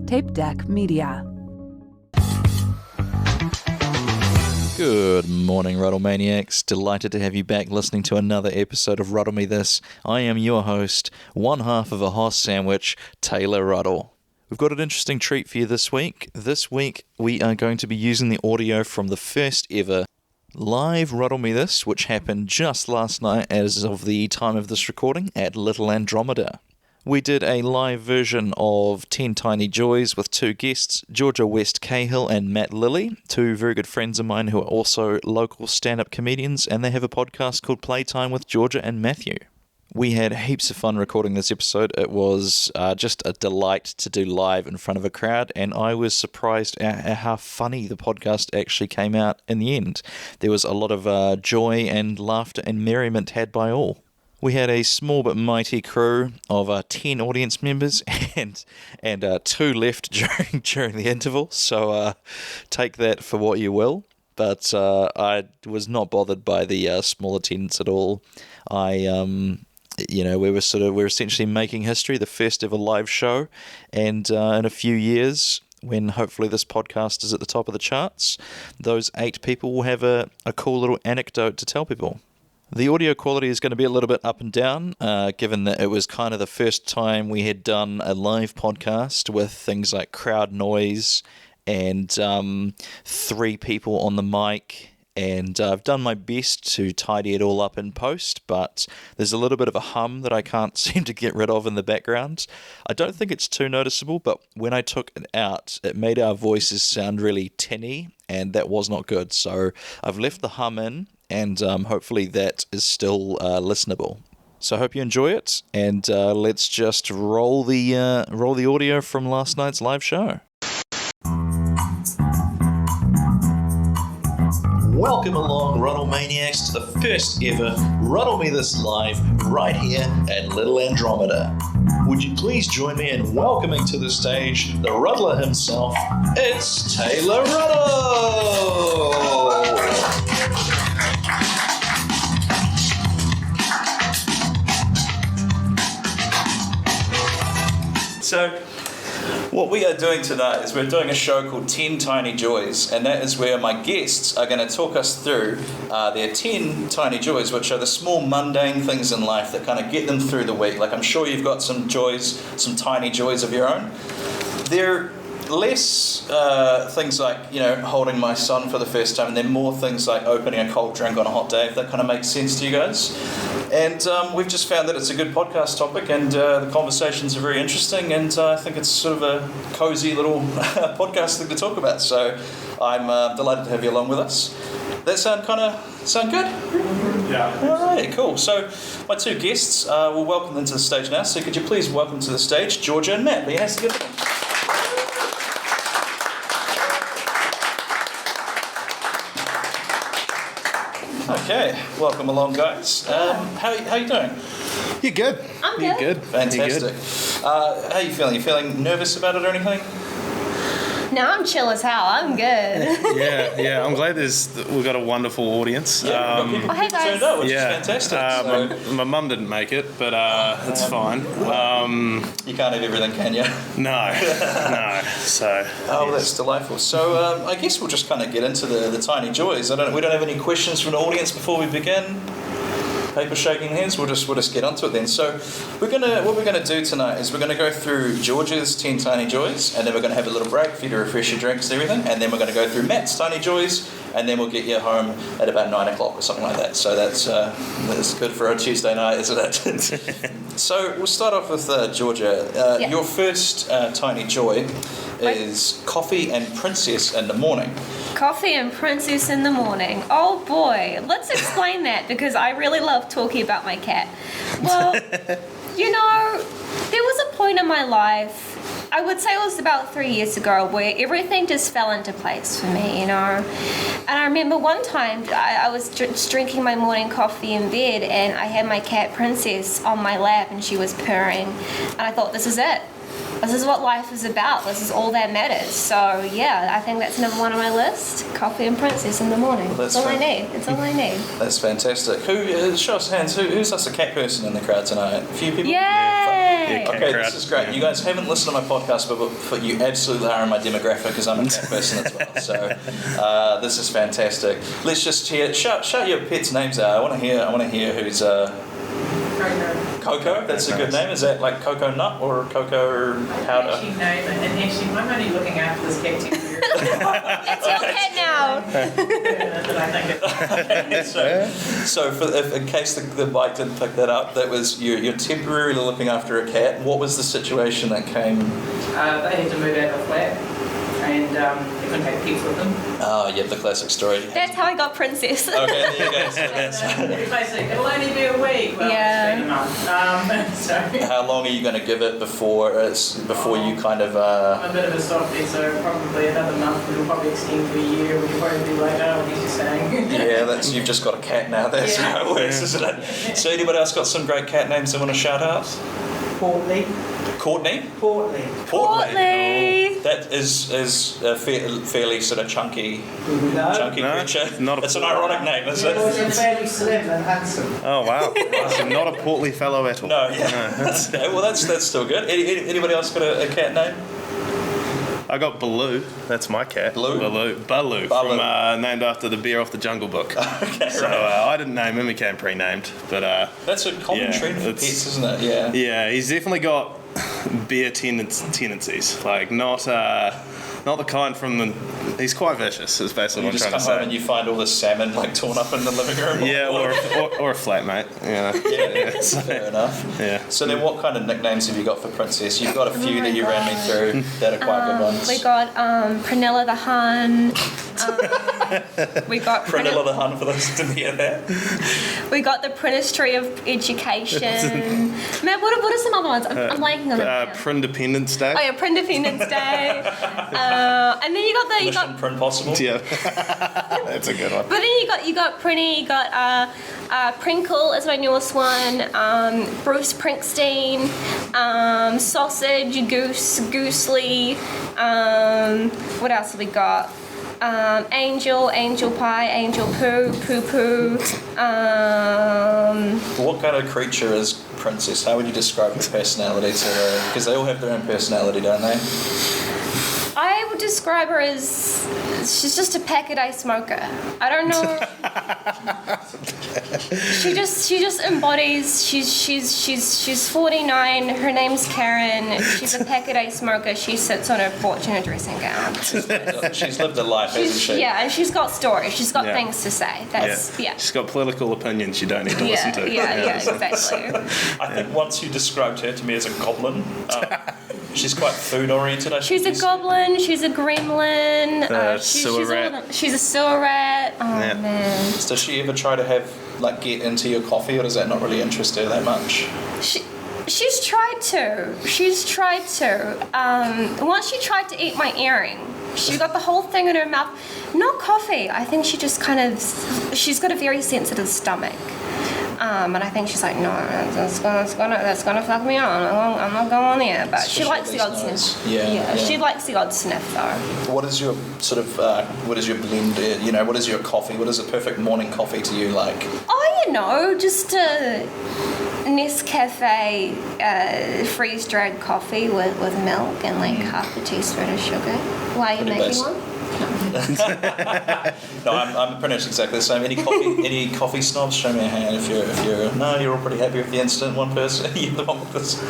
Tape Deck Media. Good morning, Ruddle Maniacs. Delighted to have you back listening to another episode of Ruddle Me This. I am your host, one half of a Hoss sandwich, Taylor Ruddle. We've got an interesting treat for you this week. This week, we are going to be using the audio from the first ever live Ruddle Me This, which happened just last night as of the time of this recording at Little Andromeda. We did a live version of 10 Tiny Joys with two guests, Georgia West Cahill and Matt Lilley, two very good friends of mine who are also local stand-up comedians, and they have a podcast called Playtime with Georgia and Matthew. We had heaps of fun recording this episode. It was just a delight to do live in front of a crowd, and I was surprised at how funny the podcast actually came out in the end. There was a lot of joy and laughter and merriment had by all. We had a small but mighty crew of 10 audience members and 2 left during the interval, so take that for what you will. But I was not bothered by the small attendance at all. We were essentially making history, the first ever live show, and in a few years, when hopefully this podcast is at the top of the charts, those 8 people will have a cool little anecdote to tell people. The audio quality is going to be a little bit up and down, given that it was kind of the first time we had done a live podcast with things like crowd noise and 3 people on the mic. And I've done my best to tidy it all up in post, but there's a little bit of a hum that I can't seem to get rid of in the background. I don't think it's too noticeable, but when I took it out, it made our voices sound really tinny, and that was not good. So I've left the hum in, and hopefully that is still listenable. So I hope you enjoy it, and let's just roll the audio from last night's live show. Welcome along, Ruddle Maniacs, to the first ever Ruddle Me This live right here at Little Andromeda. Would you please join me in welcoming to the stage the Ruddler himself, it's Taylor Ruddle! So, what we are doing tonight is we're doing a show called 10 Tiny Joys, and that is where my guests are going to talk us through their 10 tiny joys, which are the small mundane things in life that kind of get them through the week. Like, I'm sure you've got some joys, some tiny joys of your own. They're less things like, holding my son for the first time, and then more things like opening a cold drink on a hot day, if that kind of makes sense to you guys. And we've just found that it's a good podcast topic, and the conversations are very interesting, and I think it's sort of a cosy little podcast thing to talk about. So I'm delighted to have you along with us. That sound good? Yeah. All right, cool. So my 2 guests, we'll welcome them to the stage now. So could you please welcome to the stage Georgia and Matt? Your hands together. Okay, welcome along, guys. How you doing? You're good. I'm You're good. good. Fantastic. How are you feeling? You feeling nervous about it or anything? No, I'm chill as hell. I'm good. Yeah. I'm glad we've got a wonderful audience. Yeah, we've got people hey, turned up, which yeah. is fantastic. My mum didn't make it, but it's fine. You can't have everything, can you? No. So. Oh, that's delightful. So I guess we'll just kind of get into the tiny joys. We don't have any questions from the audience before we begin. Paper shaking hands. We'll just get onto it then. So what we're gonna do tonight is we're gonna go through George's 10 Tiny Joys, and then we're gonna have a little break for you to refresh your drinks and everything, and then we're gonna go through Matt's Tiny Joys, and then we'll get you home at about 9 o'clock or something like that. So that's good for a Tuesday night, isn't it? So we'll start off with Georgia. Yeah. Your first tiny joy is coffee and princess in the morning. Coffee and princess in the morning. Oh boy, let's explain that, because I really love talking about my cat. Well, there was a point in my life, I would say it was about 3 years ago, where everything just fell into place for me, And I remember one time I was just drinking my morning coffee in bed, and I had my cat Princess on my lap, and she was purring, and I thought, this is it. This is what life is about. This is all that matters. So yeah, I think that's number 1 on my list. Coffee and princess in the morning. Well, that's all I need. It's all I need. That's fantastic. Who? Show us hands. Who's us a cat person in the crowd tonight? A few people. Yay! Okay, crowd. this is great. You guys haven't listened to my podcast, but you absolutely are in my demographic because I'm a cat person as well. So this is fantastic. Let's just shout your pets' names out. I want to hear who's Coco. That's a good name. Is that like Coco Nut or Coco Powder? Actually, no, and actually, I'm only looking after this cat temporarily. It's your cat now. But I think it's So in case the bike didn't pick that up, that was you're temporarily looking after a cat. What was the situation that came? they had to move out of the flat, and they couldn't take pets with them. Oh, yeah, the classic story. That's how I got Princess. Okay, there you go. So that's, Basically, it'll only be a week. Well, Yeah. it's been a month. So how long are you going to give it before you kind of? I'm a bit of a softie, so probably another month. It'll probably extend to a year. We'll probably be like, oh, he's just staying. Yeah, you've just got a cat now. That's Yeah. how it works, isn't it? So anybody else got some great cat names they want to shout out? Portly. Courtney? Portly. Portly. That is a fairly sort of chunky creature. not a It's an ironic name, is it? fairly slim and handsome. Oh wow, so not a portly fellow at all. No, yeah. Okay, well, that's still good. Anybody else got a cat name? I got Baloo. That's my cat. Baloo? Baloo. From named after the bear off the Jungle Book. Okay, So I didn't name him. He came pre-named, but that's a common trend for pets, isn't it? Yeah. yeah, he's definitely got bear tendencies. Like not the kind from the. He's quite vicious. Is basically You what I'm just trying come to say. home and you find all this salmon like torn up in the living room. Yeah, or a flatmate. Yeah. Yeah, fair enough. Yeah. So then what kind of nicknames have you got for Princess? You've got a few that you ran me through that are quite good ones. We got Prunella the Hun. We got Prunella the Hun, for those who didn't hear that. We got the Ministry of Education. Man, what are some other ones? I'm blanking on them. Prindependence Day. Oh yeah, Prindependence Day. And then you got Mission Print Possible. Yeah. That's a good one. But then you got Prinny, you got Prinkle is my newest one, Bruce Springsteen, Sausage, Goosely, what else have we got? Angel Pie, Angel Poo. What kind of creature is Princess? How would you describe her personality to her? Because they all have their own personality, don't they? I would describe her as she's just a pack-a-day smoker. I don't know. She just embodies. She's 49. Her name's Karen. She's a pack-a-day smoker. She sits on her porch in a dressing gown. She's lived a life, hasn't she? Yeah, and she's got stories. She's got Yeah. things to say. That's yeah. She's got political opinions you don't need to listen to. Yeah, exactly. I think once you described her to me as a goblin, she's quite food-oriented. She's a goblin. She's a gremlin. Sewer rat. She's a sewer rat. Oh Yeah. man. Does she ever try to get into your coffee, or does that not really interest her that much? She's tried to. Once she tried to eat my earring. She got the whole thing in her mouth. Not coffee. I think she just she's got a very sensitive stomach. And I think she's like, no, that's gonna fuck me on. I'm not going there. But she likes the odd sniff. Yeah. She likes the odd sniff though. What is your sort of what is your blend? What is your coffee? What is a perfect morning coffee to you like? Oh, just a Nescafe freeze-dried coffee with milk and like half a teaspoon of sugar. Why are you Pretty making basic. one? No, I'm pretty much exactly the same. Any coffee snobs? Show me a hand if you're. No, you're all pretty happy with the instant. One person, you're the one with this,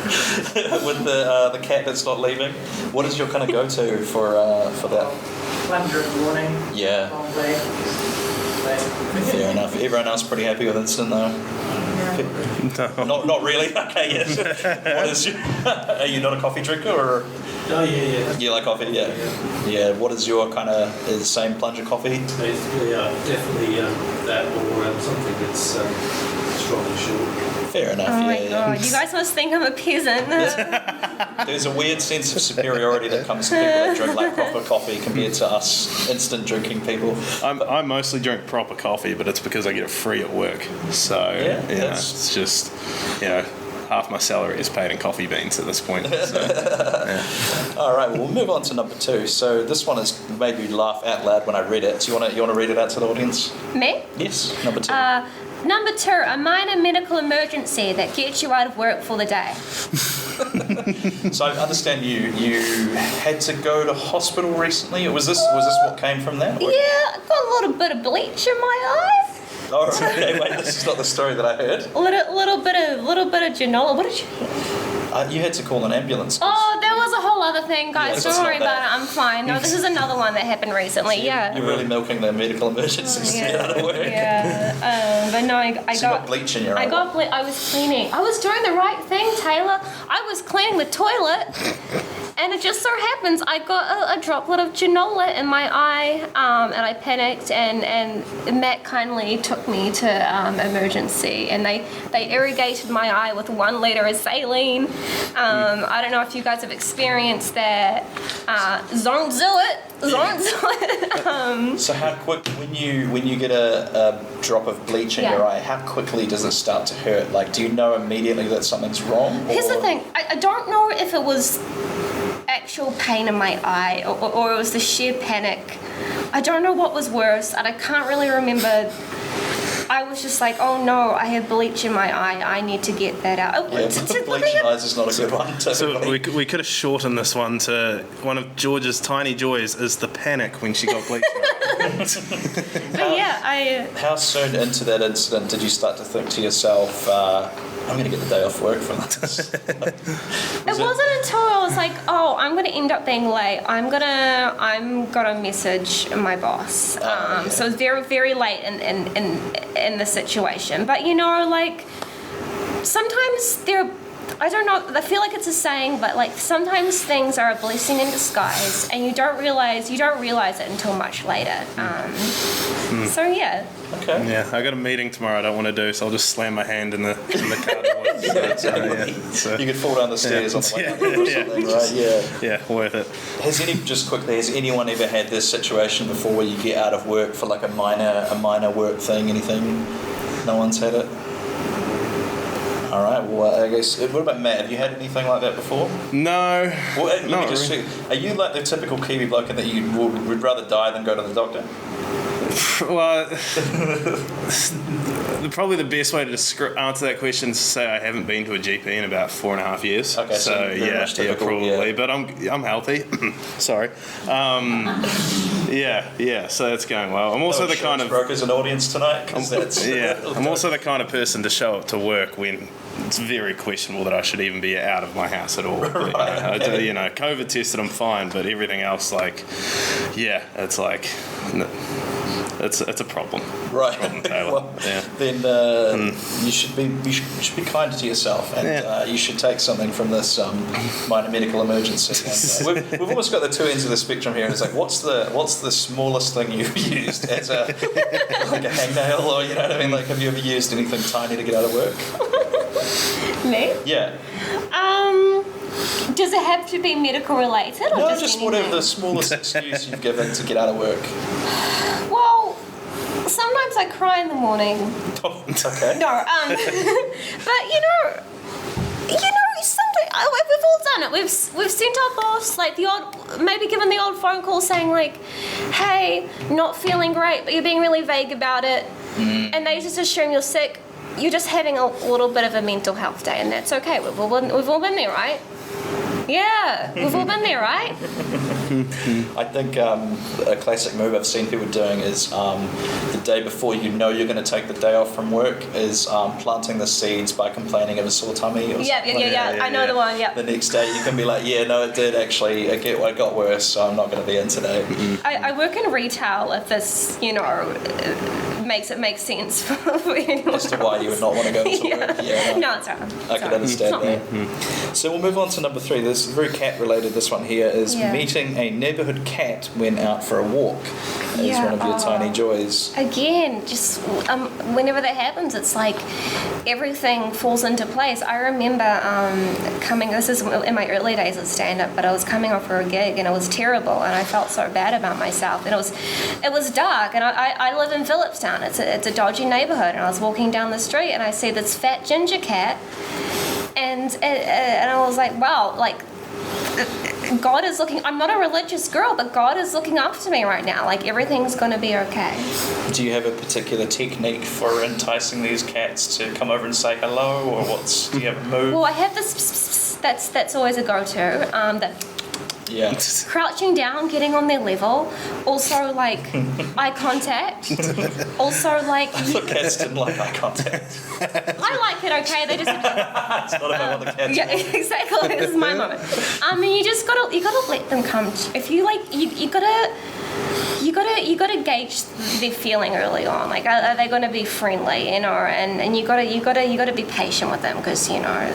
with the cat that's not leaving. What is your kind of go-to for that? Plunger in the morning. Yeah. Long day. Fair enough. Everyone else pretty happy with instant though. Not really. Okay, yes. What is your? Are you not a coffee drinker or? Oh yeah. You like coffee? Yeah. What is your kind of is the same plunger coffee? Basically, definitely that or something that's strong and short. Fair enough. Oh my yeah. god, you guys must think I'm a peasant. There's a weird sense of superiority that comes to people that drink like proper coffee compared to us instant drinking people. I mostly drink proper coffee, but it's because I get it free at work. So it's just half my salary is paid in coffee beans at this point. So, All right, well, we'll move on to number 2. So this one has made me laugh out loud when I read it. Do you want to read it out to the audience? Me? Yes, number 2. Number 2, a minor medical emergency that gets you out of work for the day. So I understand you had to go to hospital recently. Was this what came from that? Or- Yeah, I got a little bit of bleach in my eye. Oh, okay. Wait, this is not the story that I heard. Little bit of genola. What did you hear? You had to call an ambulance. Oh, there was a whole other thing, guys. Yeah, Don't worry it's not about it. I'm fine. No, this is another one that happened recently. Yeah. You're really milking the medical emergencies to get out of work. Yeah. But no, I So you got bleach in your eye. I was cleaning. I was doing the right thing, Taylor. I was cleaning the toilet. And it just so happens I got a droplet of genola in my eye, and I panicked, and Matt kindly took me to emergency, and they irrigated my eye with 1 liter of saline. I don't know if you guys have experienced that. Don't do it. So how quick, when you get a drop of bleach in Yeah. your eye, how quickly does it start to hurt? Like, do you know immediately that something's wrong? Here's the thing. I don't know if it was actual pain in my eye or it was the sheer panic. I don't know what was worse, and I can't really remember. I was just like, oh no, I have bleach in my eye. I need to get that out. Yeah, bleach in eyes is not a good one. So Typically. we could have shortened this one to one of George's tiny joys is the panic when she got bleach. But yeah, How soon into that incident did you start to think to yourself, I'm going to get the day off work from this? it wasn't until I was like, oh, I'm gonna end up being late. I'm gonna message my boss. Yeah. So it's very, very late in the situation. But like sometimes I don't know, I feel like it's a saying, but like sometimes things are a blessing in disguise, and you don't realize it until much later. So yeah. Okay. Yeah, I got a meeting tomorrow I don't want to do, so I'll just slam my hand in the car door. So, You could fall down the stairs on the way out or something, right? yeah, worth it. Has anyone ever had this situation before where you get out of work for like a minor work thing, anything? No one's had it? All right, well, I guess, what about Matt? Have you had anything like that before? No. Well, let not me just really. see. Are you like the typical Kiwi bloke in that you would rather die than go to the doctor? Well, probably the best way to answer that question is to say I haven't been to a GP in about 4.5 years. Okay, so very much typical, probably. yeah. But I'm healthy. Sorry. Yeah. So that's going well. I'm also the kind of brokers an audience tonight. 'Cause that's I'm also the kind of person to show up to work when it's very questionable that I should even be out of my house at all. Right. COVID tested, I'm fine, but everything else, it's like. It's a problem. Right. Problem, Taylor. Well, yeah. Then you should be kind to yourself, and you should take something from this minor medical emergency. And, we've almost got the two ends of the spectrum here. And it's like, what's the smallest thing you've used as a hangnail, or you know what I mean? Like, have you ever used anything tiny to get out of work? Me? Yeah. Does it have to be medical related, or No, just just anything? whatever the smallest excuse you've given to get out of work. Well, sometimes I cry in the morning. Okay. No, but sometimes we've all done it. We've sent our boss like maybe given the old phone call saying like, "Hey, not feeling great," but you're being really vague about it, and they just assume you're sick. You're just having a little bit of a mental health day, and that's okay. We've all been there, right? Yeah, we've all been there, right? I think a classic move I've seen people doing is the day before you're going to take the day off from work is planting the seeds by complaining of a sore tummy. Or Yeah. I know the one. Yeah. The next day you can be like, yeah, no, it did actually. It got worse, so I'm not going to be in today. I work in retail. If this, makes it make sense for anyone As to why you would not want to go to work. Yeah, No, it's alright. I can understand that. So we'll move on to number 3. This is very cat related. This one here is meeting a neighbourhood cat when out for a walk. Is one of your tiny joys. Again, just whenever that happens, it's like everything falls into place. I remember this is in my early days of stand-up, but I was coming off for a gig and it was terrible and I felt so bad about myself. And it was dark, and I live in Phillipstown. It's a dodgy neighbourhood, and I was walking down the street and I see this fat ginger cat, and I was like, wow, like God is looking. I'm not a religious girl, but God is looking after me right now. Like everything's gonna be okay. Do you have a particular technique for enticing these cats to come over and say hello, or do you have a move? Well, I have this. That's always a go-to. Yeah. Crouching down, getting on their level. Also, like, eye contact. Also, like... The cats didn't like eye contact. I like it, okay? They just... It's not about what the cats Yeah, exactly. This is my moment. And you just gotta let them come. If you, like, you gotta gauge their feeling early on. Like, are they gonna be friendly, you know? And you gotta be patient with them because, you know,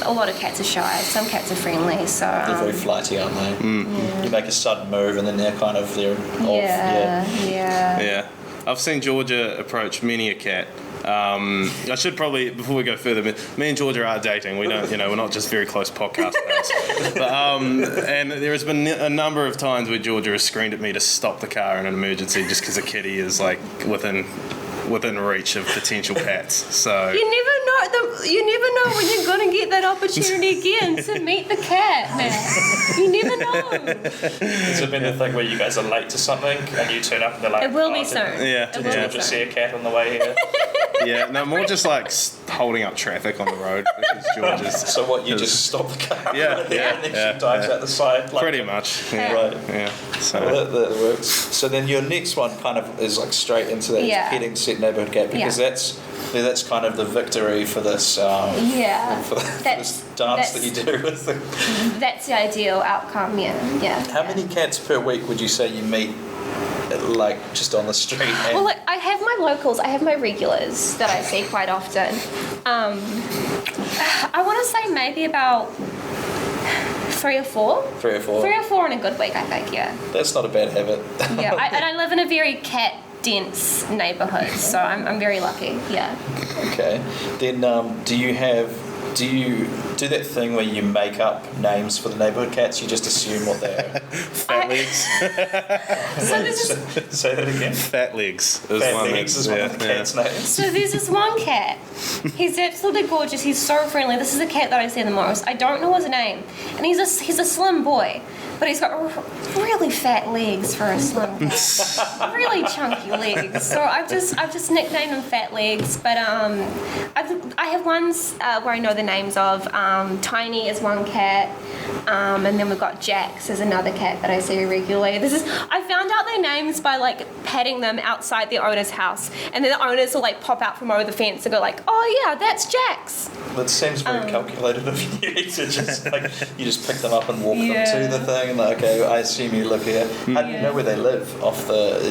a lot of cats are shy. Some cats are friendly, so... They're very flighty, aren't they? Yeah. You make a sudden move and then they're off. Yeah. I've seen Georgia approach many a cat. I should probably, before we go further, me and Georgia are dating. We don't, we're not just very close podcast pals. But, and there has been a number of times where Georgia has screamed at me to stop the car in an emergency just because a kitty is like within reach of potential pets. So You never know when you're gonna get that opportunity again to meet the cat, man. You never know. Has it been the thing where you guys are late to something and you turn up and they're like, It will be soon. Yeah. Did you just see a cat on the way here? yeah, no, more just like holding up traffic on the road because Georgia's. So what, you just stop the car? Yeah, and yeah, then yeah, she dives out the side? Like, Pretty much. Yeah. Right. Yeah. So That works. So then your next one kind of is like straight into that petting set neighbourhood cat because that's kind of the victory for this for this dance that you do with them. That's the ideal outcome, yeah. How many cats per week would you say you meet, like just on the street? And Well, look, I have my locals, I have my regulars that I see quite often. I want to say maybe about 3 or 4. 3 or 4? 3 or 4 in a good week, I think, yeah. That's not a bad habit. Yeah, and I live in a very cat-dense neighbourhood, so I'm very lucky, yeah. Okay. Then do you do that thing where you make up names for the neighbourhood cats? You just assume what they are? fat legs. So this is... Say that again. Fat legs. Is Fat one Legs that's- is one of the cats' names. So there's this one cat. He's absolutely gorgeous. He's so friendly. This is the cat that I see the most. I don't know his name, and he's a slim boy, but he's got really fat legs for a slim cat. Really chunky legs. So I've just nicknamed him Fat Legs. But I have ones where I know the names of. Tiny is one cat, and then we've got Jax is another cat that I see regularly. I found out their names by like petting them outside the owner's house, and then the owners will like pop out from over the fence and go like, "Oh yeah, that's Jax." That seems very calculated of you to just like you just pick them up and walk them to the thing and like, okay, I assume you live here. How do you know where they live?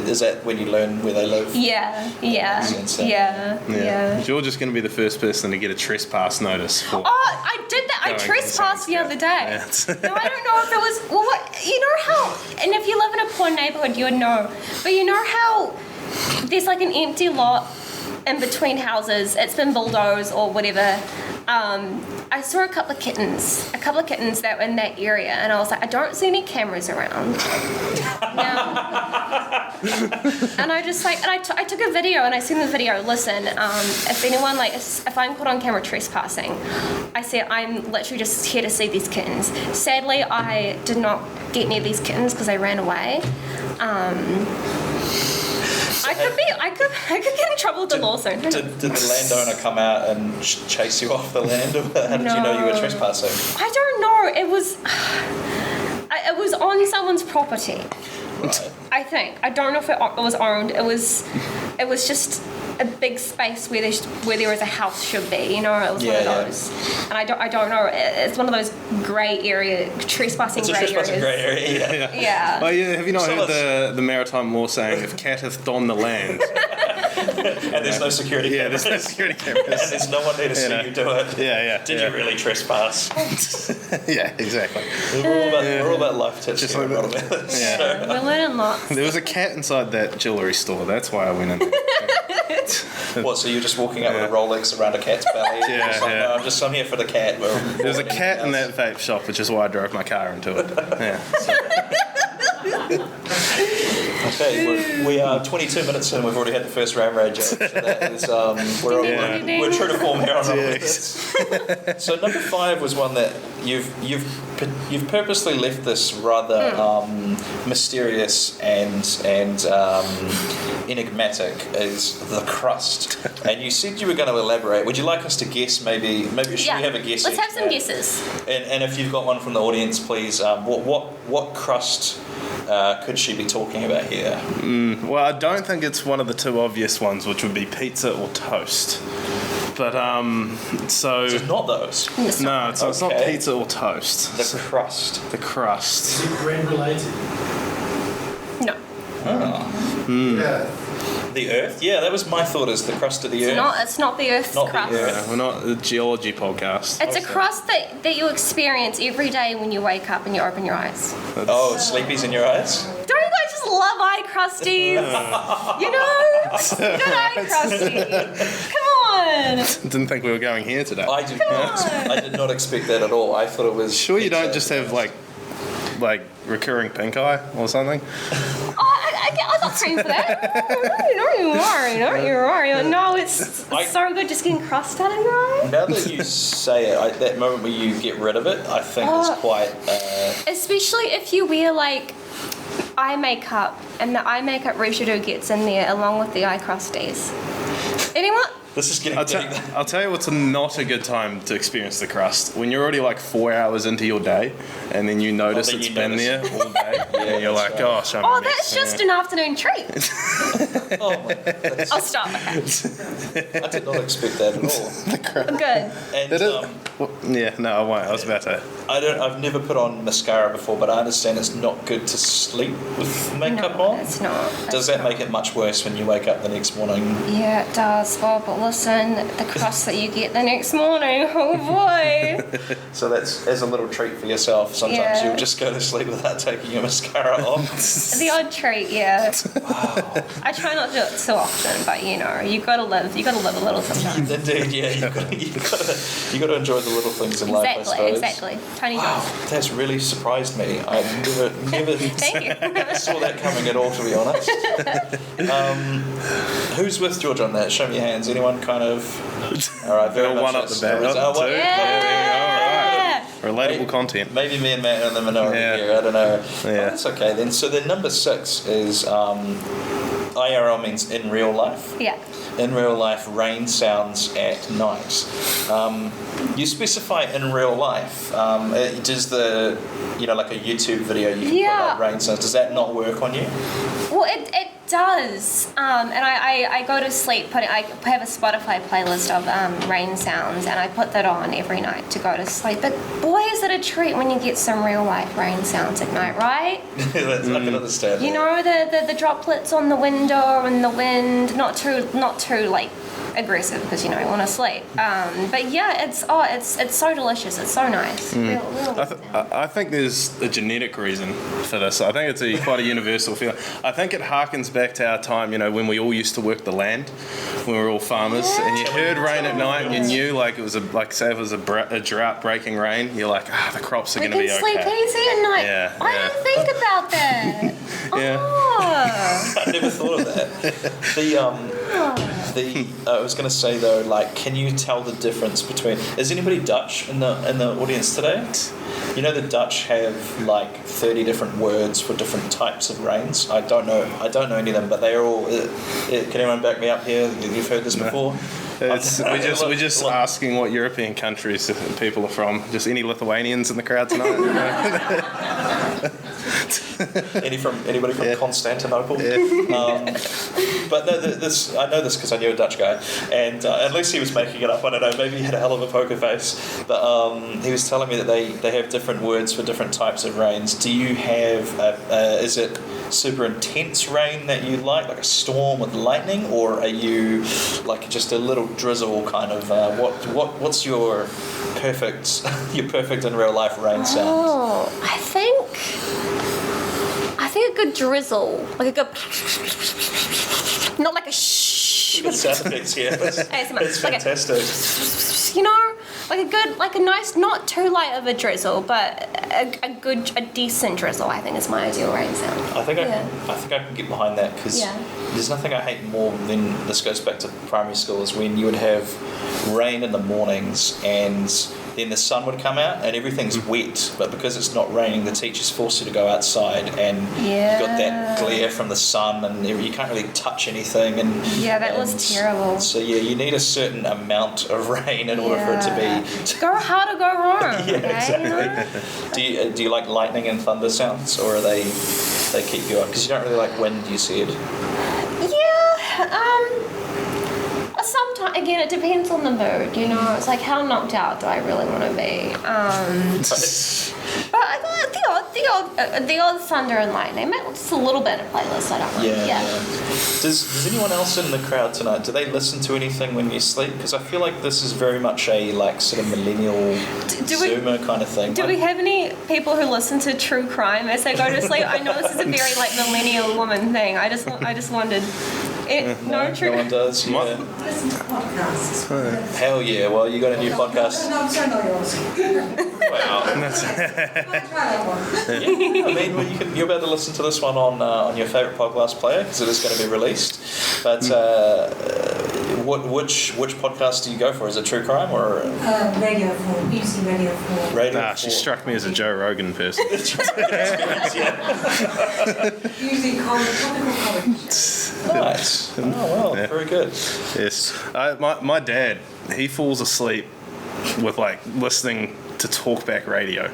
Is that when you learn where they live? Yeah. Georgia's going to be the first person to get a trespass notice for. Oh, I did that. I Going trespassed the insane. other day. Yeah. No, I don't know if it was. Well, you know how, and if you live in a poor neighbourhood, you would know. But you know how there's like an empty lot in between houses. It's been bulldozed or whatever. I saw a couple of kittens that were in that area, and I was like, I don't see any cameras around. And I just like, and I took a video, and I seen the video. Listen, if anyone if I'm caught on camera trespassing, I said I'm literally just here to see these kittens. Sadly, I did not get near these kittens because they ran away. I could get in trouble with the law soon. Did the landowner come out and chase you off the land, or how did you know you were trespassing? I don't know. It was on someone's property. Right. I think. I don't know if it was owned. It was just a big space where there was a house should be. You know, it was one of those. And I don't know. It's one of those grey area trespassing grey areas. It's a trespassing grey area. Yeah. Oh yeah, have you not heard the maritime law saying if cat hath on the land? And there's no security cameras. There's no security cameras. And there's no one there to see you do it. Yeah. Did you really trespass? Yeah, exactly. We're all about life tips. Just here, like Ruddle Me This. Yeah. We're learning lots. There was a cat inside that jewellery store. That's why I went in there. What? So you're just walking out with a Rolex around a cat's belly? Yeah, Just like, yeah. No, I'm here for the cat. There was a cat in that vape shop, which is why I drove my car into it. Yeah. So. Okay, we are 22 minutes in. We've already had the first ram raid joke. So that is, we're true to form here on Ruddle Me This. So number 5 was one that you've purposely left this rather mysterious and enigmatic is the crust. And you said you were going to elaborate. Would you like us to guess? Maybe should we have a guess? Let's have some guesses. And if you've got one from the audience, please. What crust could she be talking about here? Well, I don't think it's one of the two obvious ones, which would be pizza or toast. But so It's not those. it's not pizza or toast. The crust. The crust. Is it grain related? No. Yeah. The earth? Yeah, that was my thought, is the crust of the earth. It's not the Earth's Not the crust. Earth. Yeah, we're not a geology podcast. It's a crust that you experience every day when you wake up and you open your eyes. Oh, sleepies in your eyes? Don't you guys just love eye crusties? You know? Good eye crusty. Come on. Didn't think we were going here today. I did not expect that at all. I thought it was... Sure you don't pizza. just have like recurring pink eye or something? I'm not praying for that. Don't you worry. No, it's so good just getting crust out of your eye. Now that you say it, that moment where you get rid of it, I think is quite... Especially if you wear like eye makeup and the eye makeup residue gets in there along with the eye crusties. Anyone? This is getting... I'll tell you what's not a good time to experience the crust. When you're already like 4 hours into your day and then you notice then it's you been notice. there all day and you're like, gosh, I'm Oh, a mess. that's just an afternoon treat. Oh my God. I'll stop. Okay. I did not expect that at all. Good. And Yeah, no, I won't. I was about to. I've never put on mascara before, but I understand it's not good to sleep with makeup No, on. it's not. Does that make it much worse when you wake up the next morning? Yeah, it does. Oh, but listen, the crust that you get the next morning, oh boy. So that's as a little treat for yourself. Sometimes Yeah. you'll just go to sleep without taking your mascara off. The odd treat, yeah. Wow. I try not to do it so often, but you know, you gotta live a little sometimes. Indeed, yeah. You got to enjoy the little things in life, I suppose. Exactly. Tiny Wow, things. that's really surprised me. I never Thank you. saw that coming at all, to be honest. Who's with George on that? Show me your hands. Anyone kind of... All right, very much One up the bat. Oh, Two. Yeah. Relatable content. Maybe me and Matt are in the minority Yeah. here. I don't know. Yeah. Oh, that's okay then. So then number 6 is IRL means in real life. Yeah. In real life, rain sounds at night. You specify in real life. Does the, like a YouTube video, you can put like rain sounds. Does that not work on you? Well, it does. And I go to sleep. I have a Spotify playlist of rain sounds, and I put that on every night to go to sleep. But boy, is it a treat when you get some real life rain sounds at night, right? I can understand. You know, the droplets on the window and the wind, not too like aggressive because you want to sleep. But yeah, it's so delicious. It's so nice. I think there's a genetic reason for this. I think it's quite a universal feeling. I think it harkens back to our time, when we all used to work the land, when we were all farmers, and you heard rain at night, and you knew like it was say it was a drought-breaking rain. You're like, the crops are going to be okay. We can sleep easy at night. Yeah, I didn't think about that. Yeah. Oh. I never thought of that. I was going to say though, like, can you tell the difference between? Is anybody Dutch in the audience today? The Dutch have like 30 different words for different types of rains. I don't know any of them, but they are all. Can anyone back me up here? You've heard this before. We're just asking what European countries people are from. Just any Lithuanians in the crowd tonight? Anybody from Constantinople? Yeah. But no, I know this because I knew a Dutch guy, and unless he was making it up, I don't know. Maybe he had a hell of a poker face. But he was telling me that they have different words for different types of rains. Do you have? Is it super intense rain that you like a storm with lightning, or are you like just a little drizzle kind of? What's your perfect in real life rain sound? Oh, I think a good drizzle, like a good, not like a shh. Good sound effects, yeah. ASMR. It's Like fantastic. you know, like a nice, not too light of a drizzle, but a decent drizzle. I think is my ideal rain sound. I think I can get behind that because there's nothing I hate more than, this goes back to primary school, is when you would have rain in the mornings and then the sun would come out and everything's wet, but because it's not raining, the teacher's forced you to go outside and you've got that glare from the sun and you can't really touch anything. And that was terrible. So you need a certain amount of rain in order for it to be... Go hard or go wrong. Okay? Do you like lightning and thunder sounds, or are they keep you up? Because you don't really like wind, you said. Sometimes, again, it depends on the mood, you know. It's like, how knocked out do I really want to be? But the odd thunder and lightning, just a little bit of playlist. I don't mind. Does anyone else in the crowd tonight, do they listen to anything when you sleep? Because I feel like this is very much a sort of millennial Zoomer kind of thing. Do we have any people who listen to true crime as they go to sleep? I know this is a very millennial woman thing. I just wondered. No one does. Yeah. Listen to podcasts. Hell yeah! Well, you got a new podcast. No, I'm sorry, not yours. Wow. I mean, you're about to listen to this one on your favourite podcast player because it is going to be released. But which podcast do you go for? Is it true crime or Radio 4? BBC Radio 4. Radio 4. She struck me as a Joe Rogan person. Usually topical comments. Nice. Oh well, very good. Yes. My dad, he falls asleep with listening to talkback radio.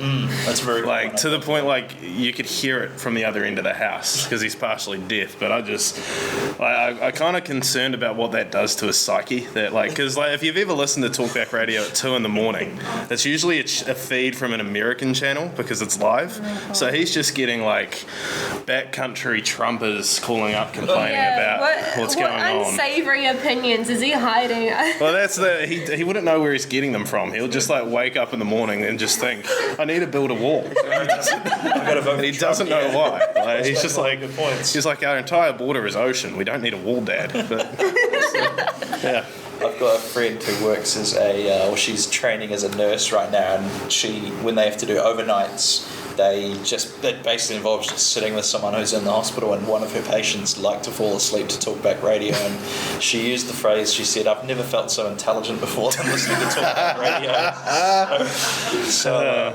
That's very cool. To the point you could hear it from the other end of the house because he's partially deaf. But I kind of concerned about what that does to his psyche. That because if you've ever listened to talkback radio at 2 a.m, it's usually a feed from an American channel because it's live. So he's just getting backcountry Trumpers calling up complaining about what's going on. What unsavory opinions is he hiding? Well, that's he wouldn't know where he's getting them from. He'll just wake up in the morning and just think, I need to build a wall. He doesn't know why. He's just good points. He's our entire border is ocean. We don't need a wall, Dad. But, yeah. I've got a friend who works as she's training as a nurse right now, and when they have to do overnights, it basically involves just sitting with someone who's in the hospital, and one of her patients liked to fall asleep to talkback radio, and she used the phrase, she said, I've never felt so intelligent before than listening to talkback radio. So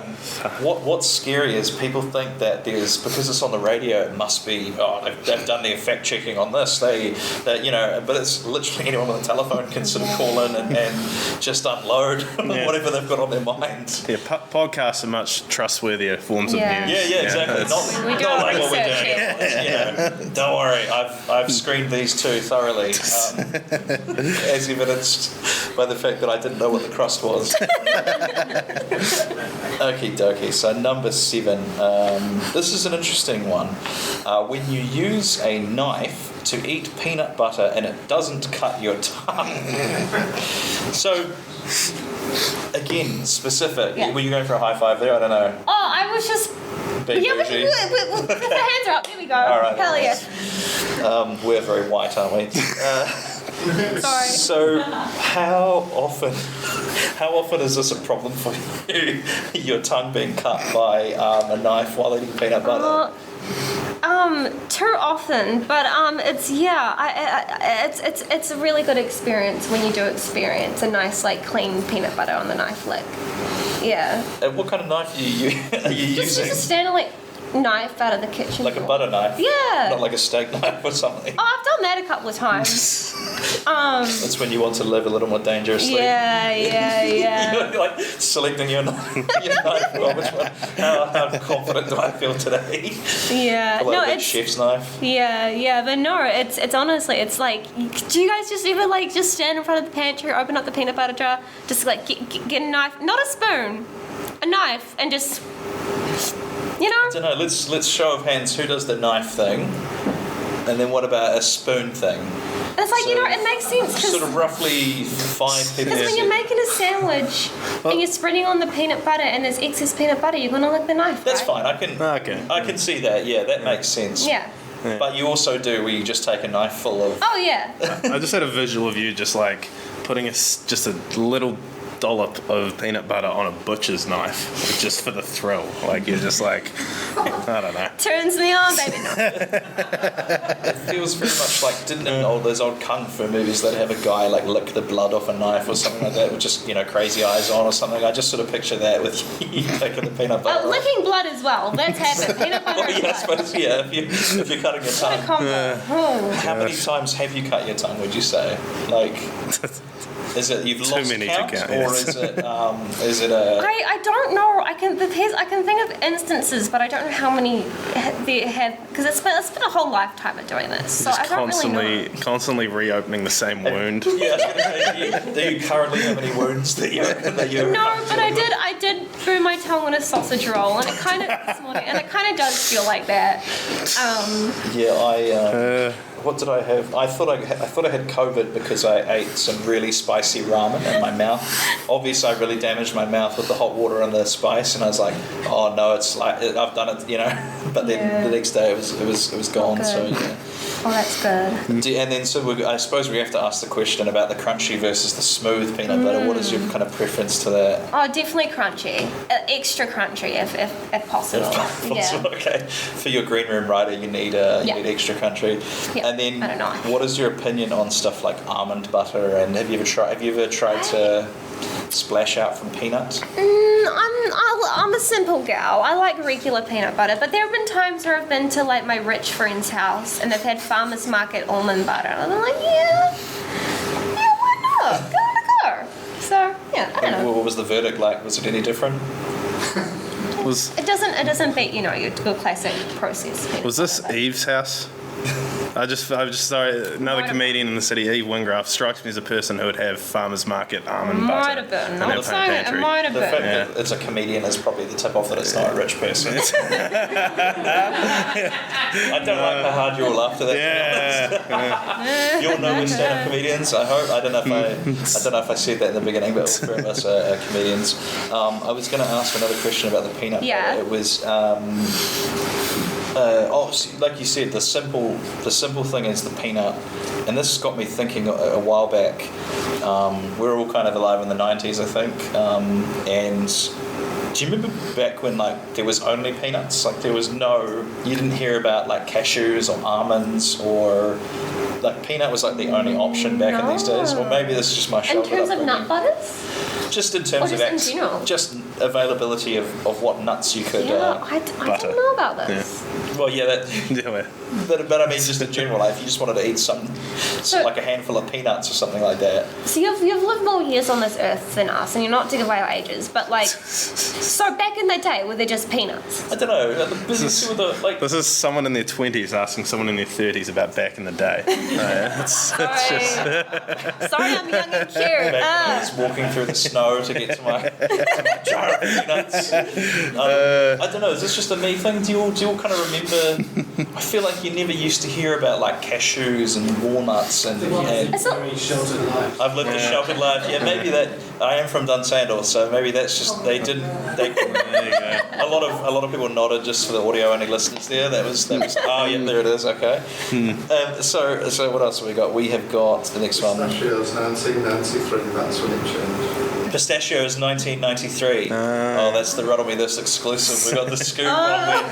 what's scary is people think that because it's on the radio, it must be, they've done their fact checking on this, but it's literally anyone with a telephone can sort of call in and just unload whatever they've got on their mind. Yeah, podcasts are much trustworthier forms of news. Yeah, exactly. We do not our what we're doing. research. Don't worry, I've screened these two thoroughly, as evidenced by the fact that I didn't know what the crust was. Okie dokie. So number 7. This is an interesting one. When you use a knife to eat peanut butter and it doesn't cut your tongue. So, again, specific. Were you going for a high five there? I don't know. Oh, I was just... Put the hands are up. Here we go. All right. Hell yeah. We're very white, aren't we? Sorry. So, how often is this a problem for you? Your tongue being cut by a knife while eating peanut butter? Too often, but it's a really good experience when you do experience a nice clean peanut butter on the knife lick. Yeah. And what kind of knife are you using? Just a standard knife out of the kitchen. Like a butter knife? Yeah. Not like a steak knife or something? Oh, I've done that a couple of times. That's when you want to live a little more dangerously. Yeah. You're selecting your knife. Well, which one? How confident do I feel today? Yeah. It's chef's knife. Yeah, but no, it's honestly, it's do you guys just ever just stand in front of the pantry, open up the peanut butter jar, just get a knife, not a spoon, a knife, and just, I don't know, let's show of hands who does the knife thing, and then what about a spoon thing? It's it makes sense. Sort of roughly 5 people. Because when you're making a sandwich and you're spreading on the peanut butter and there's excess peanut butter, you're going to lick the knife, That's right? fine, I can see that, yeah, that makes sense. Yeah. But you also do where you just take a knife full of. Oh yeah. I just had a visual of you just like putting just a little dollop of peanut butter on a butcher's knife, just for the thrill. Like you're just like, I don't know. Turns me on, baby. No. It feels very much like, didn't in those old kung fu movies they'd have a guy like lick the blood off a knife or something like that with just, crazy eyes on or something. I just sort of picture that with you taking the peanut butter. Licking blood as well. That's happened. Peanut butter Well, and yeah, I blood. suppose, yeah, if you're cutting your What a tongue. combo. Oh. How many times have you cut your tongue, would you say? Like, is it you've Too lost many to count, count, or yes. is it a... I don't know. I can think of instances, but I don't know how many there have, because it's been a whole lifetime of doing this. So Just I don't really know. constantly reopening the same wound. Yeah, I was going to say, do you currently have any wounds that you... No, but I did burn my tongue on a sausage roll, and it kind of this morning, and it kind of does feel like that. Yeah, what did I have? I thought I had COVID because I ate some really spicy ramen in my mouth. Obviously, I really damaged my mouth with the hot water and the spice, and I was like, "Oh no, it's like I've done it," But then the next day it was gone. Good. So yeah. Oh, that's good. And then I suppose we have to ask the question about the crunchy versus the smooth peanut butter. What is your kind of preference to that? Oh, definitely crunchy. Extra crunchy if possible. If possible. Yeah. Okay. For your green room rider, you need extra country. Yeah. And then, I don't know. what is your opinion on stuff like almond butter? And have you ever tried to splash out from peanuts? I'm a simple gal. I like regular peanut butter, but there have been times where I've been to like my rich friend's house and they've had farmer's market almond butter, and I'm like, yeah, why not? Give it a go. So yeah, I don't know. What was the verdict like? Was it any different? It doesn't beat your good classic process. peanut Was this butter, Eve's house? I just sorry, another comedian in the city, Eve Wingraf, strikes me as a person who would have farmer's market almond butter. Might have been. in their I'm saying it pantry. might have The fact been. that it's a comedian is probably the tip off that it's not a rich person. I don't like how hard you'll laugh to that. Yeah. You'll know we're stand-up comedians, I hope. I don't know if I said that in the beginning, but all three of us are comedians. I was going to ask another question about the peanut butter. It was, like you said, the simple thing is the peanut, and this got me thinking a while back. We're all kind of alive in the 90s, I think, and do you remember back when there was only peanuts? Like you didn't hear about like cashews or almonds, or like peanut was like the only option back in these days. Or maybe this is just my In sheltered terms of upbringing. nut butters? Just in terms Or of just in general? just availability of what nuts you could I butter. don't know about this. well, yeah, that Yeah. but I mean just in general, like, if you just wanted to eat like a handful of peanuts or something like that. So you've lived more years on this earth than us, and you're not to give away our ages, but like, so back in the day, were they just peanuts? I don't know. The business with the like. This is someone in their 20s asking someone in their 30s about back in the day. Sorry, I'm young and cute. Just walking through the snow to get to my jar of peanuts. I don't know. Is this just a me thing? Do you all kind of remember? I feel like you never used to hear about like cashews and walnuts and. It's not- Very sheltered life. I've lived a sheltered life. Yeah, maybe that. I am from Dunsandel, so maybe that's just they didn't. They, There you go. a lot of people nodded just for the audio only listeners there. That was. Oh yeah, there it is. Okay. So what else have we got? We have got the next one. Pistachios 1993, that's when it changed. Pistachios 1993. Oh, that's the Ruddle Me This exclusive. We got the scoop on when.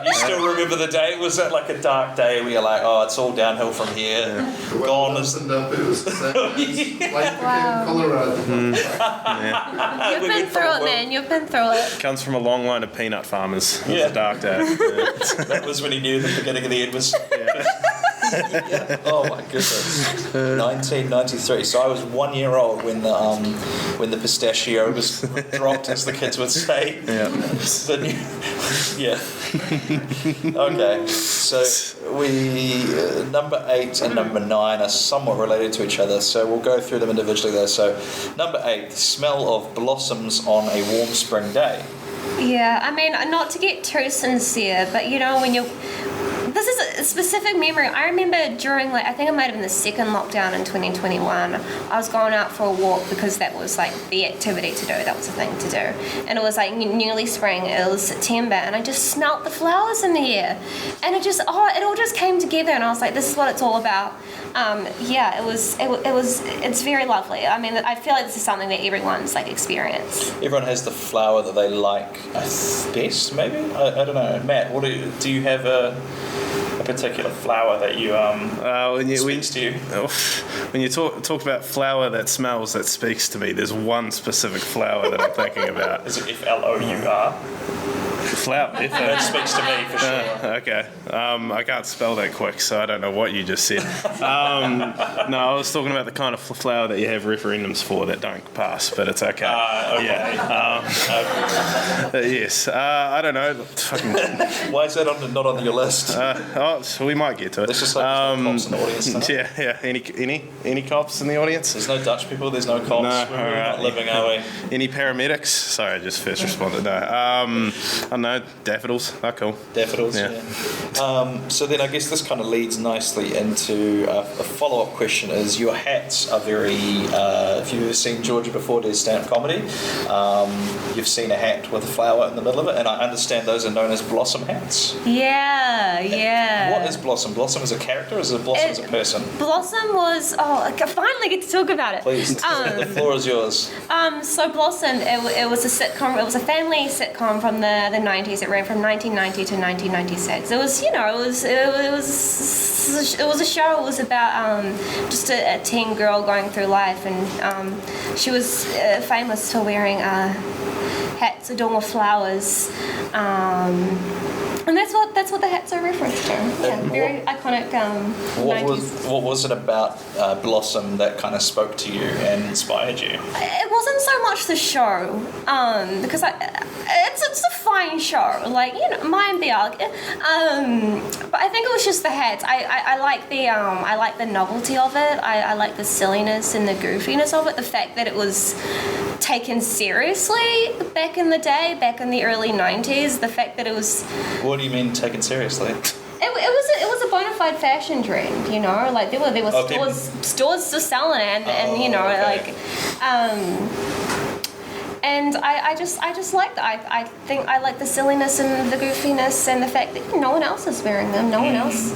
You still remember the day? Was that like a dark day where you're like, oh, it's all downhill from here? Gone is. It was the same. Like Wow. Colorado. You've been through it, man. You've been through it. Comes from a long line of peanut farmers. It was Yeah. a dark day. That was when he knew the beginning of the end was. Yeah. Oh my goodness. 1993. So I was 1 year old when the pistachio was dropped, as the kids would say. Yeah. Yeah. Okay. So we number 8 and number 9 are somewhat related to each other. So we'll go through them individually though. So number 8, the smell of blossoms on a warm spring day. Yeah, I mean, not to get too sincere, but you know, when you're... This is a specific memory. I remember during, like, I think it might have been the second lockdown in 2021, I was going out for a walk because that was, like, the activity to do. That was the thing to do. And it was, like, nearly spring. It was September, and I just smelt the flowers in the air. And it all just came together, and I was like, this is what it's all about. It's very lovely. I mean, I feel like this is something that everyone's, like, experienced. Everyone has the flower that they like best, maybe? I don't know. Matt, do you have a particular flower that you speaks to you? When you talk about flower that smells, that speaks to me, there's one specific flower that I'm thinking about. Is it Flour? Flower. That speaks to me for sure. Okay. I can't spell that quick, so I don't know what you just said. No, I was talking about the kind of flower that you have referendums for that don't pass, but it's okay. Okay. Yeah. Yes. I don't know. Fucking. Why is that not on your list? So we might get to it. Let's just hope there's no cops in the audience tonight. Yeah. Any cops in the audience? There's no Dutch people. There's no cops. No, We're not living, are we? Any paramedics? Sorry, I just first responded. No. I don't know. Daffodils. Oh, cool. Daffodils. Yeah. So then I guess this kind of leads nicely into a follow-up question. Is your hats are very. If you've ever seen Georgia before do stand-up comedy, you've seen a hat with a flower in the middle of it, and I understand those are known as blossom hats. Yeah. What is Blossom? Blossom is a character, or is it Blossom as a person? Blossom was, I finally get to talk about it. Please, the floor is yours. So Blossom, it was a sitcom. It was a family sitcom from the 90s. It ran from 1990 to 1996. It was, it was a show. It was about just a teen girl going through life, and she was famous for wearing hats adorned with flowers. And that's what the hats are referenced to. Yeah, very iconic. 90s. What was it about Blossom that kind of spoke to you and inspired you? It wasn't so much the show, because it's a fine show, like Mine Bialk. But I think it was just the hats. I like the novelty of it. I like the silliness and the goofiness of it. The fact that it was taken seriously back in the day, back in the early 90s. The fact that it was. What do you mean taken seriously? It was a bona fide fashion trend, like there were stores just selling it, and okay. And I just like that. I think I like the silliness and the goofiness and the fact that no one else is wearing them. No one else,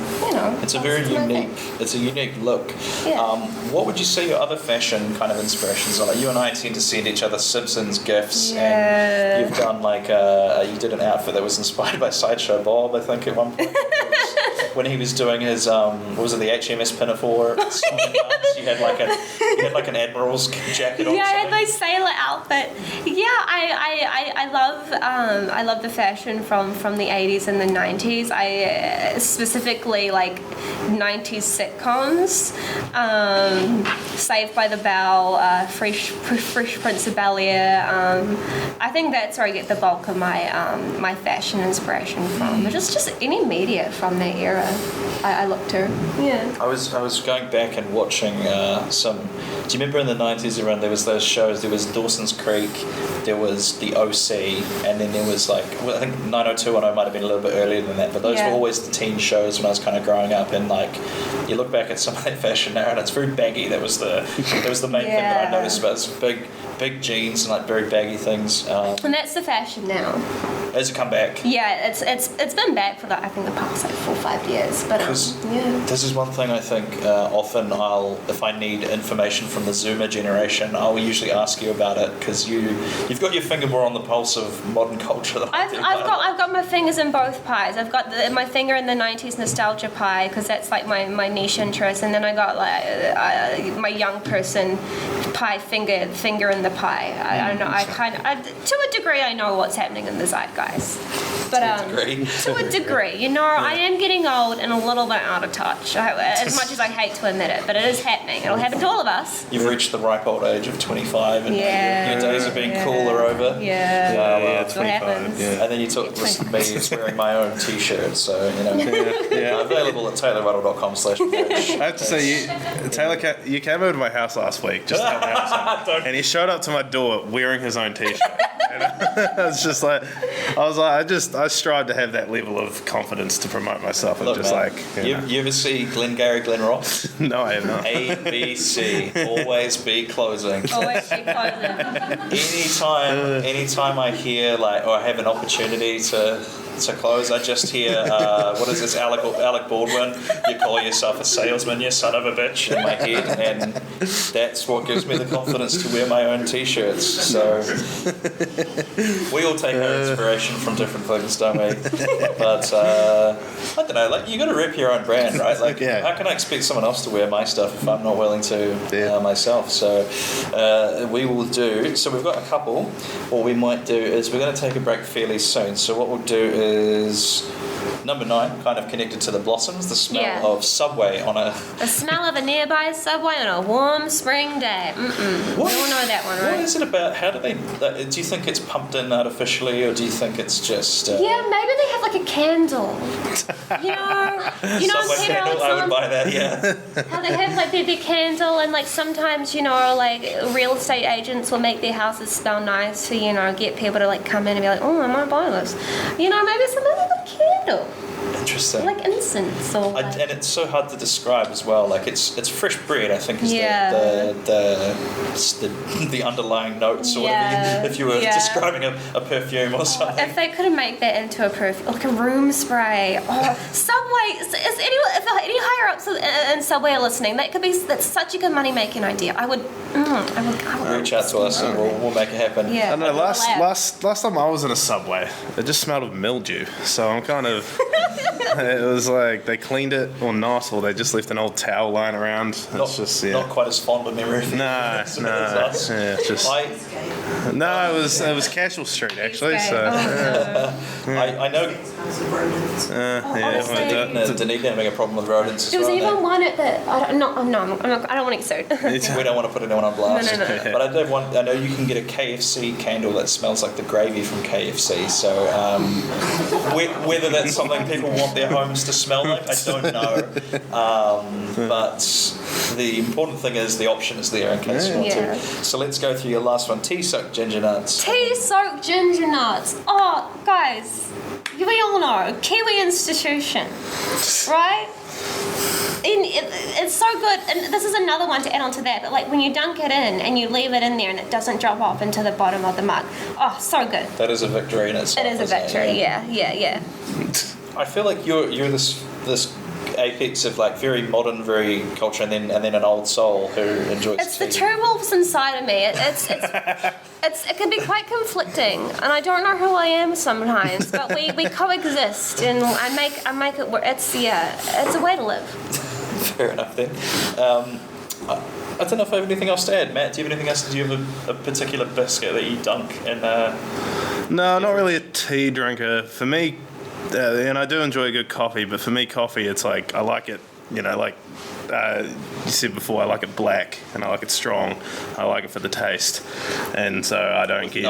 It's a very unique look. Yeah. What would you say your other fashion kind of inspirations are? Like you and I tend to send each other Simpsons gifs, and you've done you did an outfit that was inspired by Sideshow Bob, I think, at one point. When he was doing his what was it, the HMS Pinafore? You had like an admiral's jacket on. Yeah, I had my sailor outfit. Yeah, I love the fashion from the 80s and the 90s. I specifically like 90s sitcoms, Saved by the Bell, Fresh Prince of Bel-Air. I think that's where I get the bulk of my my fashion inspiration from. But just any media from that era, I look to. Yeah. I was going back and watching some. Do you remember in the 90s around there was those shows? There was Dawson's Creek, there was the OC, and then there was I think 90210 might have been a little bit earlier than that. But those were always the teen shows when I was kind of growing up. And you look back at some of that fashion now, and it's very baggy. That was the main thing that I noticed about it. It's big jeans and very baggy things. And that's the fashion now. Has it come back? Yeah, it's been back for the past 4 or 5 years. But this is one thing I think often if I need information from the Zoomer generation, I'll usually ask you about it because you've got your finger more on the pulse of modern culture than I do. I've got my fingers in both pies. I've got my finger in the 90s nostalgia pie because that's my niche interest, and then I got my young person pie finger in the pie. I don't know. To a degree, I know what's happening in the zeitgeist. But to a degree, I am getting old and a little bit out of touch. As much as I hate to admit it, but it is happening. It'll happen to all of us. You've reached the ripe old age of 25, and your days of being cool are over. Yeah, 25. Yeah. And then you took me wearing my own T-shirt, so available at taylorruddle.com/merch. I have to say, Taylor, you came over to my house last week just to help me out, and he showed up to my door wearing his own T-shirt. And I was just like, I was like, I strive to have that level of confidence to promote myself. And Look, just man, like, you ever see Glengarry Glen Ross? no, I have not. ABC, always be closing. Always be closing. Anytime I hear like, or I have an opportunity to close, I just hear, what is this, Alec Baldwin? You call yourself a salesman, you son of a bitch, in my head, and that's what gives me the confidence to wear my own t-shirts. So we all take our inspiration from different things, don't we? But I don't know, like, you got to rep your own brand, right? Like, how can I expect someone else to wear my stuff if I'm not willing to myself? So we will do. So we've got a couple. What we might do is we're going to take a break fairly soon. So what we'll do is number 9, kind of connected to the blossoms, the smell of Subway on a... The smell of a nearby Subway on a warm spring day. We all know that one, right? What is it about? How do they... do you think it's pumped in artificially, or do you think it's just... Yeah, maybe they have like a candle. You know, Subway Peter, candle, I would buy that, yeah. how they have like their candle, and like sometimes, you know, like real estate agents will make their houses smell nice to, you know, get people to like come in and be like, oh, I might buy this. You know, maybe something like a candle. Interesting. Like incense or like... And it's so hard to describe as well. Like it's fresh bread, I think, is the underlying notes, or whatever, if you were describing a perfume or something. If they could make that into a perfume, like a room spray. Oh, Subway. Is anyone, if any higher ups in Subway are listening, that's such a good money making idea. I would reach out to us and we'll make it happen. Yeah. I don't know, last time I was in a Subway, it just smelled of mildew. So I'm kind of... It was like they cleaned it or not, or they just left an old towel lying around. It's not quite as fond a memory. No. It was Casual Street actually. So I know. Dunedin having a problem with rodents as there was well. even one at the... I don't want to get sued. We don't want to put anyone on blast. No. But I know you can get a KFC candle that smells like the gravy from KFC. So whether that's something people want their homes to smell like, I don't know. But the important thing is the option is there in case you want to. So let's go through your last one. Tea-soaked ginger nuts. Tea-soaked ginger nuts. Oh, guys, we all know, Kiwi institution, right? It's so good, and this is another one to add on to that, but like when you dunk it in and you leave it in there and it doesn't drop off into the bottom of the mug, oh, so good. That is a victory in itself. It is a victory, yeah. I feel like you're this apex of like very modern, very culture, and then an old soul who enjoys It's tea. the two wolves inside of me. It can be quite conflicting, and I don't know who I am sometimes, but we coexist, and I make it work. It's a way to live. Fair enough then. I don't know if I have anything else to add. Matt, do you have anything else? Do you have a particular biscuit that you dunk in? No, not really a tea drinker. For me, and I do enjoy a good coffee, but for me, coffee, it's like, I like it, you know, like you said before, I like it black and I like it strong. I like it for the taste, and so I don't get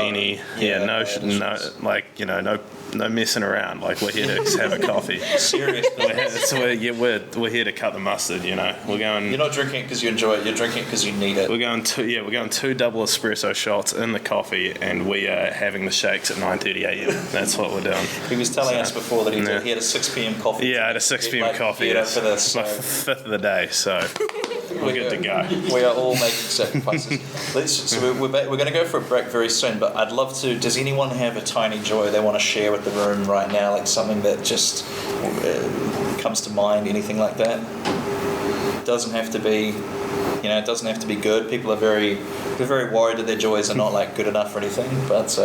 no messing around. Like, we're here to have a coffee. Serious business. We're here to cut the mustard. You know, we're going. You're not drinking it because you enjoy it. You're drinking it because you need it. We're going 2 double espresso shots in the coffee, and we are having the shakes at 9:30 a.m. That's what we're doing. He was telling us before that he had a 6 p.m. coffee. Yeah, I had a 6 p.m. coffee. For this, it's my 5th of the day, so we're good to go. We are all making sacrifices. We're going to go for a break very soon, but I'd love to. Does anyone have a tiny joy they want to share with the room right now, like something that just comes to mind, anything like that? Doesn't have to be, it doesn't have to be good. People are very worried that their joys are not like good enough or anything. But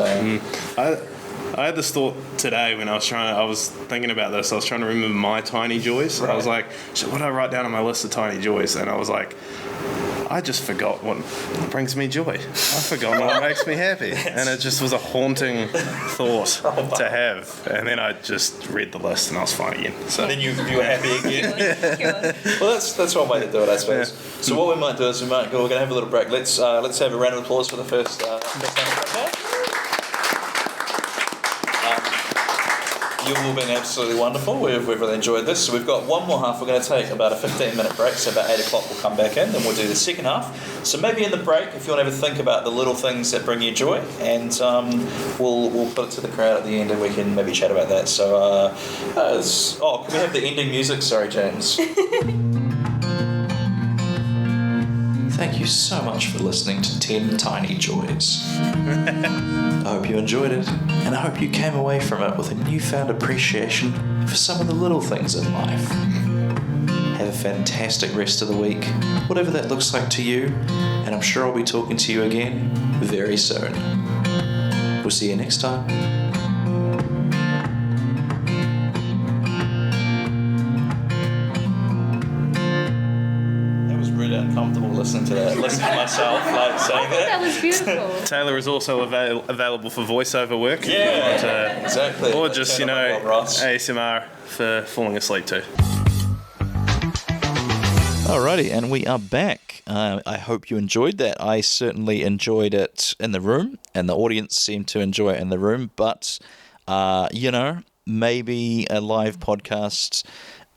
I had this thought today when I was thinking about this. I was trying to remember my tiny joys. Right. I was like, what do I write down on my list of tiny joys? And I was like, I just forgot what brings me joy. I forgot what makes me happy. And it just was a haunting thought to have. And then I just read the list and I was fine again. So then you were happy again. Well, that's one way to do it, I suppose. Yeah. So what we might do is we're going to have a little break. Let's have a round of applause for the first. You've all been absolutely wonderful. We've really enjoyed this. So we've got one more half. We're going to take about a 15-minute break. So about 8 o'clock we'll come back in. Then we'll do the second half. So maybe in the break, if you want to have a think about the little things that bring you joy, and we'll put it to the crowd at the end, and we can maybe chat about that. So, can we have the ending music? Sorry, James. Thank you so much for listening to 10 Tiny Joys. I hope you enjoyed it, and I hope you came away from it with a newfound appreciation for some of the little things in life. Have a fantastic rest of the week, whatever that looks like to you, and I'm sure I'll be talking to you again very soon. We'll see you next time. Uncomfortable listening to myself saying that. That was beautiful. Taylor is also available for voiceover work. Yeah, exactly. Or just, ASMR for falling asleep too. Alrighty, and we are back. I hope you enjoyed that. I certainly enjoyed it in the room, and the audience seemed to enjoy it in the room, but, maybe a live podcast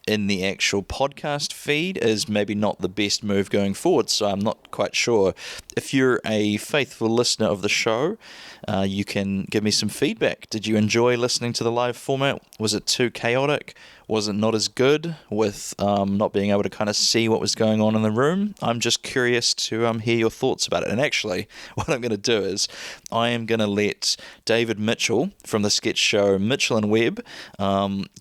in the actual podcast feed is maybe not the best move going forward, so I'm not quite sure. If you're a faithful listener of the show, you can give me some feedback. Did you enjoy listening to the live format? Was it too chaotic? Was it not as good with not being able to kind of see what was going on in the room? I'm just curious to hear your thoughts about it. And actually, what I'm going to do is I am going to let David Mitchell from the sketch show Mitchell and Webb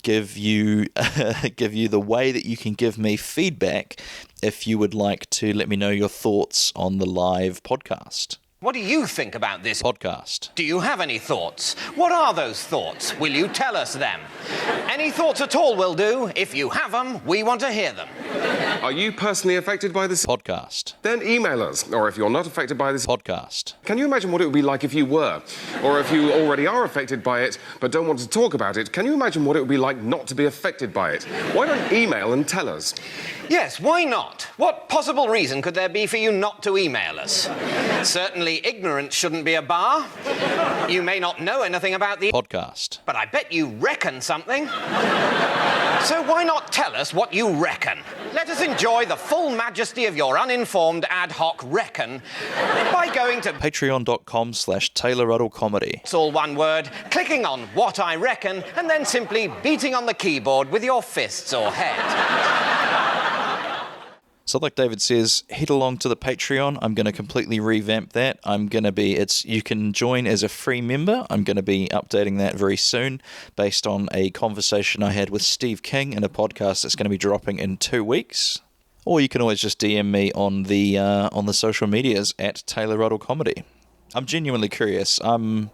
give you the way that you can give me feedback if you would like to let me know your thoughts on the live podcast. What do you think about this podcast? Do you have any thoughts? What are those thoughts? Will you tell us them? Any thoughts at all will do. If you have them, we want to hear them. Are you personally affected by this podcast? Then email us. Or if you're not affected by this podcast, can you imagine what it would be like if you were? Or if you already are affected by it but don't want to talk about it, can you imagine what it would be like not to be affected by it? Why don't email and tell us? Yes, why not? What possible reason could there be for you not to email us? Certainly ignorance shouldn't be a bar. You may not know anything about the podcast, but I bet you reckon something. So why not tell us what you reckon? Let us enjoy the full majesty of your uninformed ad hoc reckon by going to patreon.com/Taylor Ruddle Comedy. It's all one word, clicking on what I reckon, and then simply beating on the keyboard with your fists or head. So like David says, head along to the Patreon. I'm going to completely revamp that. You can join as a free member. I'm going to be updating that very soon based on a conversation I had with Steve King in a podcast that's going to be dropping in 2 weeks. Or you can always just DM me on the social medias at Taylor Ruddle Comedy. I'm genuinely curious. I want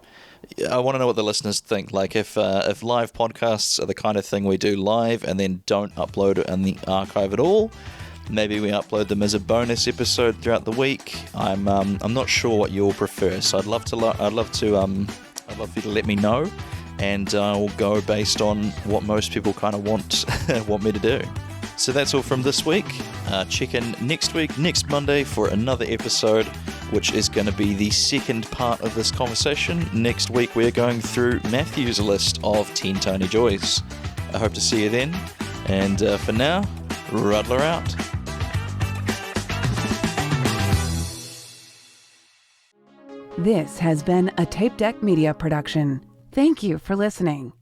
to know what the listeners think. Like if live podcasts are the kind of thing we do live and then don't upload it in the archive at all. Maybe we upload them as a bonus episode throughout the week. I'm not sure what you'll prefer, so I'd love for you to let me know, and we'll go based on what most people kind of want me to do. So that's all from this week. Check in next Monday for another episode, which is going to be the second part of this conversation. Next week we're going through Matthew's list of 10 Tiny Joys. I hope to see you then, and for now, Ruddler out. This has been a Tape Deck Media production. Thank you for listening.